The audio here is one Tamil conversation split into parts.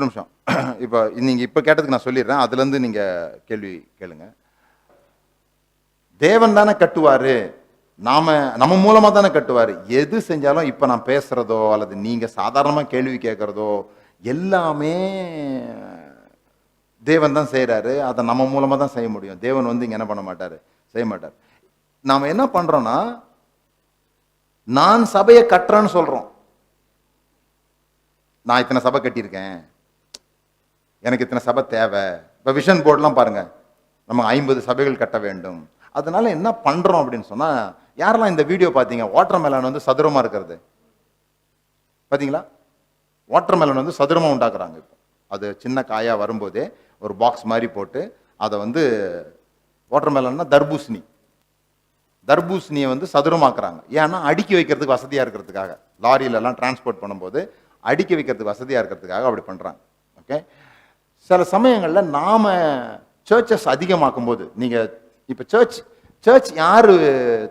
நிமிஷம். இப்போ நீங்கள் இப்போ கேட்டதுக்கு நான் சொல்லிடுறேன், அதுலேருந்து நீங்கள் கேள்வி கேளுங்க. தேவன் தானே கட்டுவார், நம்ம மூலமாக தானே கட்டுவார். எது செஞ்சாலும் இப்போ நான் பேசுகிறதோ அல்லது நீங்கள் சாதாரணமாக கேள்வி கேட்குறதோ எல்லாமே தேவன் தான் செய்கிறாரு. அதை நம்ம மூலமாக தான் செய்ய முடியும். தேவன் வந்து இங்கே என்ன பண்ண மாட்டார், செய்ய மாட்டார். நாம் என்ன பண்ணுறோன்னா, நான் சபையை கட்டுறேன்னு சொல்கிறோம். நான் இத்தனை சபை கட்டியிருக்கேன், எனக்கு இத்தனை சபை தேவை. இப்போ விஷன் போர்டெலாம் பாருங்கள், நம்ம 50 சபைகள் கட்ட வேண்டும். அதனால என்ன பண்ணுறோம் அப்படின்னு சொன்னால், யாரெல்லாம் இந்த வீடியோ பார்த்தீங்க, வாட்டர் மெலன் வந்து சதுரமாக இருக்கிறது பார்த்தீங்களா? வாட்டர் மெலன் வந்து சதுரமாக உண்டாக்குறாங்க. இப்போ அது சின்ன காயாக வரும்போதே ஒரு பாக்ஸ் மாதிரி போட்டு அதை வந்து வாட்டர் மெலன்னா தர்பூசணியை வந்து சதுரமாக்குறாங்க. ஏன்னா அடுக்கி வைக்கிறதுக்கு வசதியாக இருக்கிறதுக்காக, லாரியிலலாம் டிரான்ஸ்போர்ட் பண்ணும்போது அடுக்கி வைக்கிறதுக்கு வசதியாக இருக்கிறதுக்காக அப்படி பண்ணுறாங்க. ஓகே, சில சமயங்களில் நாம் சர்ச்சஸ் அதிகமாக்கும் போது, நீங்கள் இப்போ சர்ச் யார்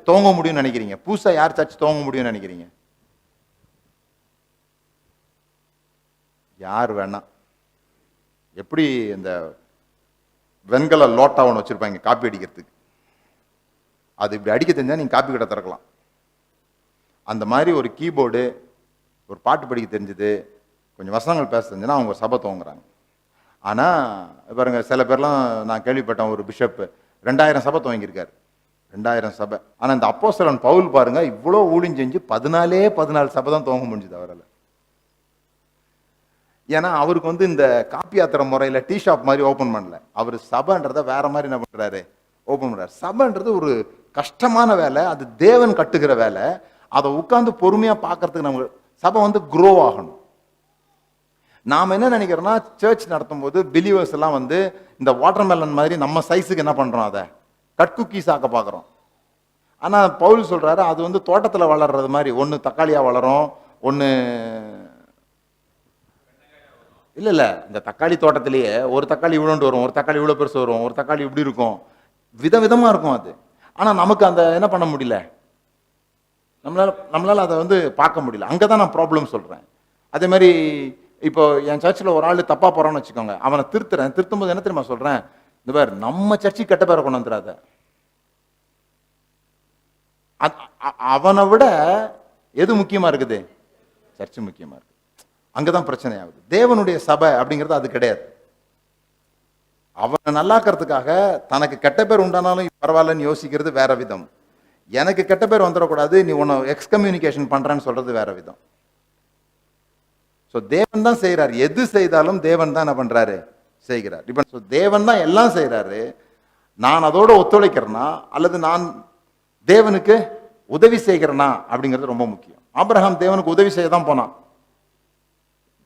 துவங்க முடியும்னு நினைக்கிறீங்க? புதுசாக யார் சர்ச் துவங்க முடியும்னு நினைக்கிறீங்க? யார் வேணா. எப்படி இந்த வெண்கல லோட்டா ஒன்று வச்சுருப்பாங்க காப்பி அடிக்கிறதுக்கு, அது இப்படி அடிக்க தெரிஞ்சால் நீங்கள் காப்பி கடை திறக்கலாம். அந்த மாதிரி ஒரு கீபோர்டு, ஒரு பாட்டு படிக்க தெரிஞ்சது, கொஞ்சம் வசனங்கள் பேச தெரிஞ்சுன்னா அவங்க சபை துவங்குறாங்க. ஆனால் பாருங்க, சில பேர்லாம் நான் கேள்விப்பட்டேன், ஒரு பிஷப் 2000 சபை துவங்கியிருக்காரு, 2000 சபை. ஆனால் இந்த அப்போஸ்தலன் பவுல் பாருங்க, இவ்வளோ ஊழியம் செஞ்சு 14 சபை தான் துவங்க முடிஞ்சுது அவரால். ஏன்னா அவருக்கு வந்து இந்த காப்பி யாத்திரை முறையில் டீ ஷாப் மாதிரி ஓப்பன் பண்ணல. அவர் சபைன்றதை வேற மாதிரி என்ன பண்ணுறாரு, ஓப்பன் பண்ணுறாரு. சபைன்றது ஒரு கஷ்டமான வேலை, அது தேவன் கட்டுகிற வேலை. அதை உட்காந்து பொறுமையாக பார்க்கறதுக்கு நம்ம சபை வந்து க்ரோ ஆகணும். நாம் என்ன நினைக்கிறோம்னா, சர்ச் நடத்தும் போது பிலீவர்ஸ் எல்லாம் வந்து இந்த வாட்டர் மெலன் மாதிரி நம்ம சைஸுக்கு என்ன பண்ணுறோம், அதை கட் குக்கீஸ் ஆக்க பார்க்குறோம். ஆனால் பவுல் சொல்கிறாரு, அது வந்து தோட்டத்தில் வளர்றது மாதிரி, ஒன்று தக்காளியாக வளரும், ஒன்று இல்லை, இந்த தக்காளி தோட்டத்திலேயே ஒரு தக்காளி இவ்வளோண்டு வரும், ஒரு தக்காளி இவ்வளோ பெருசு வரும், ஒரு தக்காளி இப்படி இருக்கும், விதவிதமாக இருக்கும் அது. ஆனால் நமக்கு அந்த என்ன பண்ண முடியல, நம்மளால் அதை வந்து பார்க்க முடியல. அங்கே தான் நான் ப்ராப்ளம் சொல்கிறேன். அதே மாதிரி இப்போ என் சர்ச்சில் ஒரு ஆள் தப்பாக போகிறான்னு வச்சுக்கோங்க, அவனை திருத்தும் போது என்ன தெரியுமா சொல்கிறேன், இந்த பேர் நம்ம சர்ச்சுக்கு கெட்ட பேரை கொண்டு வந்துடாத. அவனை விட எது முக்கியமாக இருக்குது, சர்ச்சு முக்கியமாக இருக்குது. அங்கதான் பிரச்சனை ஆகுது. தேவனுடைய சபை அப்படிங்கிறது அது கிடையாது. அவனை நல்லாக்கிறதுக்காக தனக்கு கெட்ட பேர் உண்டானாலும் பரவாயில்லன்னு யோசிக்கிறது வேற விதம். எனக்கு கெட்ட பேர் வந்துடக்கூடாது, நீ உன்னை எக்ஸ்கம்யூனிகேஷன் பண்றேன்னு சொல்றது வேற விதம். ஸோ தேவன் தான் செய்கிறார், எது செய்தாலும் தேவன் தான் என்ன பண்றாரு, செய்கிறார். இப்போ தேவன் தான் எல்லாம் செய்கிறாரு. நான் அதோட ஒத்துழைக்கிறேன்னா அல்லது நான் தேவனுக்கு உதவி செய்கிறேனா அப்படிங்கிறது ரொம்ப முக்கியம். ஆபிரகாம் தேவனுக்கு உதவி செய்ய தான் போனான்,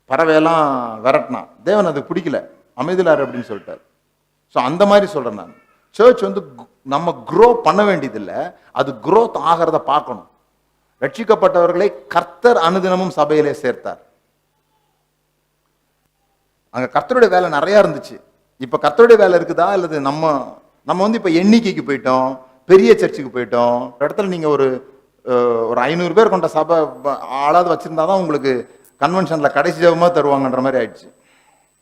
பறவையெல்லாம் விரட்டினான், தேவன் அது பிடிக்கல, அமைதிலார் அப்படின்னு சொல்லிட்டார். ஸோ அந்த மாதிரி சொல்றேன் நான். சர்ச் வந்து நம்ம க்ரோ பண்ண வேண்டியதில்லை, அது க்ரோத் ஆகிறத பார்க்கணும். ரட்சிக்கப்பட்டவர்களை கர்த்தர் அனுதினமும் சபையிலே சேர்த்தார். அங்க கர்த்தருடைய வேலை நிறைய இருந்துச்சு. இப்ப கர்த்தருடைய வேலை இருக்குதா, அல்லது நம்ம வந்து இப்ப எண்ணிக்கைக்கு போயிட்டோம், பெரிய சர்ச்சுக்கு போயிட்டோம். இடத்துல நீங்க ஒரு 500 பேர் கொண்ட சபை ஆளாவது வச்சிருந்தாதான் உங்களுக்கு கன்வென்ஷன்ல கடைசி ஜெபமா தருவாங்கன்ற மாதிரி ஆயிடுச்சு.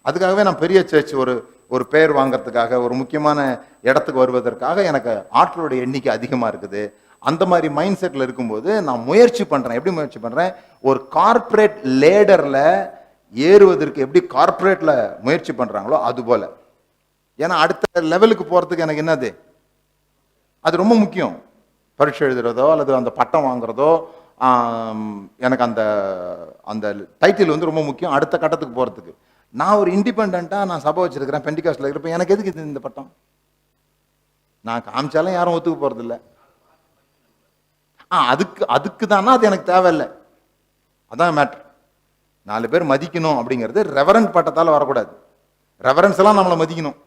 அதுக்காகவே நான் பெரிய சர்ச் ஒரு பேர் வாங்கறதுக்காக, ஒரு முக்கியமான இடத்துக்கு வருவதற்காக எனக்கு ஆட்களுடைய எண்ணிக்கை அதிகமா இருக்குது. அந்த மாதிரி மைண்ட் செட்ல இருக்கும்போது நான் முயற்சி பண்றேன். எப்படி முயற்சி பண்றேன், ஒரு கார்பரேட் லேடர்ல ஏறுவதற்கு எப்படி கார்பரேட்ல முயற்சி பண்றாங்களோ அது போல. ஏன்னா அடுத்த லெவலுக்கு போறதுக்கு எனக்கு என்னது, அது ரொம்ப முக்கியம். பரீட்சை எழுதுறதோ அல்லது அந்த பட்டம் வாங்குறதோ, எனக்கு அந்த அந்த டைட்டில் வந்து ரொம்ப முக்கியம் அடுத்த கட்டத்துக்கு போறதுக்கு. நான் ஒரு இண்டிபெண்டா நான் சபை வச்சிருக்கிறேன், பெண்டிகாஸ்ட்ல இருக்கிறப்ப எனக்கு எதுக்கு இந்த பட்டம்? நான் காமிச்சாலும் யாரும் ஒத்துக்க போறது இல்லை. அதுக்கு தானா, அது எனக்கு தேவையில்லை. அதான் மேட்டர். 4 பேர் மதிக்கணும் அப்படிங்கிறது ரெவரண்ட் பட்டத்தால் வரக்கூடாது. ரெவரன்ஸ் எல்லாம் நம்மளை மதிக்கணும்,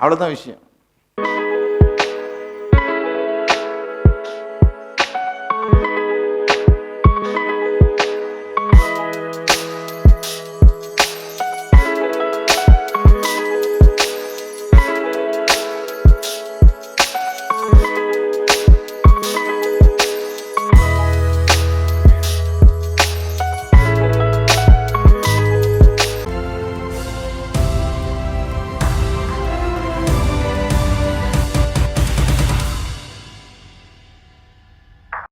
அவ்வளவுதான் விஷயம்.